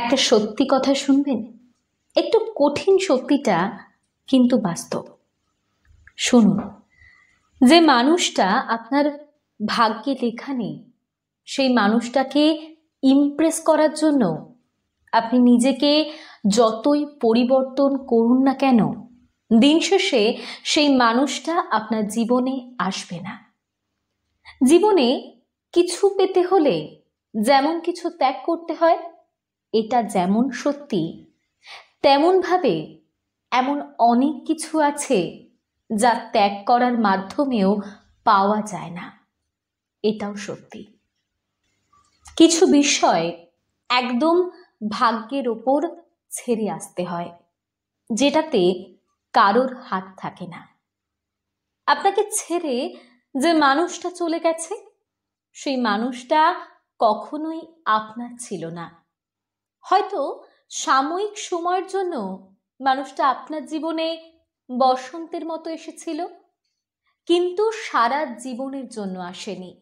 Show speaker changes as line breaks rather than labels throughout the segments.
একটা সত্যি কথা শুনবেন। একটু কঠিন সত্যিটা, কিন্তু বাস্তব। শুনুন, যে মানুষটা আপনার ভাগ্যে লেখা নেই, সেই মানুষটাকে ইমপ্রেস করার জন্য আপনি নিজেকে যতই পরিবর্তন করুন না কেন, দিন শেষে সেই মানুষটা আপনার জীবনে আসবে না। জীবনে কিছু পেতে হলে যেমন কিছু ত্যাগ করতে হয়, এটা যেমন সত্যি, তেমনভাবে এমন অনেক কিছু আছে যা ত্যাগ করার মাধ্যমেও পাওয়া যায় না, এটাও সত্যি। কিছু বিষয় একদম ভাগ্যের ওপর ছেড়ে আসতে হয়, যেটাতে কারোর হাত থাকে না। আপনাকে ছেড়ে যে মানুষটা চলে গেছে, সেই মানুষটা কখনোই আপনার ছিল না। হয়তো সাময়িক সময়ের জন্য মানুষটা আপনার জীবনে বসন্তের মতো এসেছিল, কিন্তু সারা জীবনের জন্য আসেনি।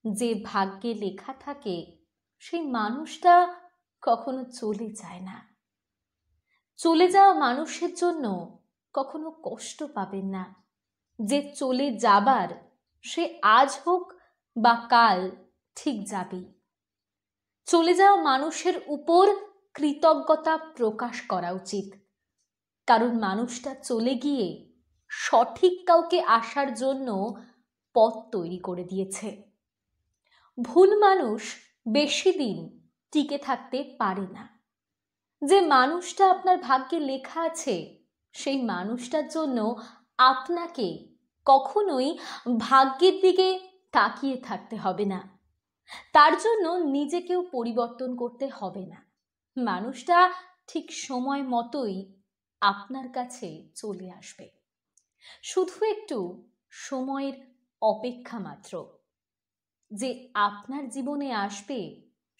যে ভাগ্যে লেখা থাকে, সেই মানুষটা কখনো চলে যায় না। চলে যাওয়া মানুষের জন্য কখনো কষ্ট পাবেন না। যে চলে যাবার, সে আজ হোক বা কাল ঠিক যাবেই। চলে যাওয়া মানুষের উপর কৃতজ্ঞতা প্রকাশ করা উচিত, কারণ মানুষটা চলে গিয়ে সঠিক কাউকে আসার জন্য পথ তৈরি করে দিয়েছে। ভুল মানুষ বেশি দিন টিকে থাকতে পারে না। যে মানুষটা আপনার ভাগ্যে লেখা আছে, সেই মানুষটার জন্য আপনাকে কখনোই ভাগ্যের দিকে তাকিয়ে থাকতে হবে না। তার জন্য নিজেকেও পরিবর্তন করতে হবে না। মানুষটা ঠিক সময় মতোই আপনার কাছে চলে আসবে। শুধু একটু সময়ের অপেক্ষা মাত্র। যে আপনার জীবনে আসবে,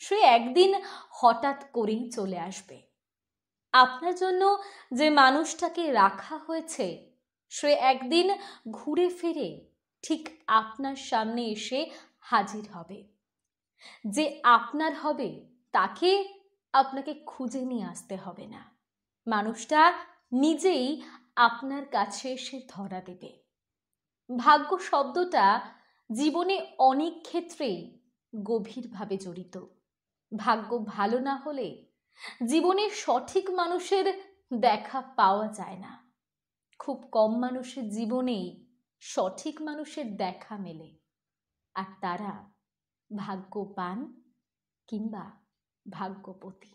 সে একদিন হঠাৎ করেই চলে আসবে। আপনার জন্য যে মানুষটাকে রাখা হয়েছে, সে একদিন ঘুরে ফিরে ঠিক আপনার সামনে এসে হাজির হবে। যে আপনার হবে, তাকে আপনাকে খুঁজে নিয়ে আসতে হবে না। মানুষটা নিজেই আপনার কাছে এসে ধরা দেবে। ভাগ্য শব্দটা জীবনে অনেক ক্ষেত্রেই গভীরভাবে জড়িত। ভাগ্য ভালো না হলে জীবনে সঠিক মানুষের দেখা পাওয়া যায় না। খুব কম মানুষের জীবনেই সঠিক মানুষের দেখা মেলে, আর তারা ভাগ্যবান কিংবা ভাগ্যবতী।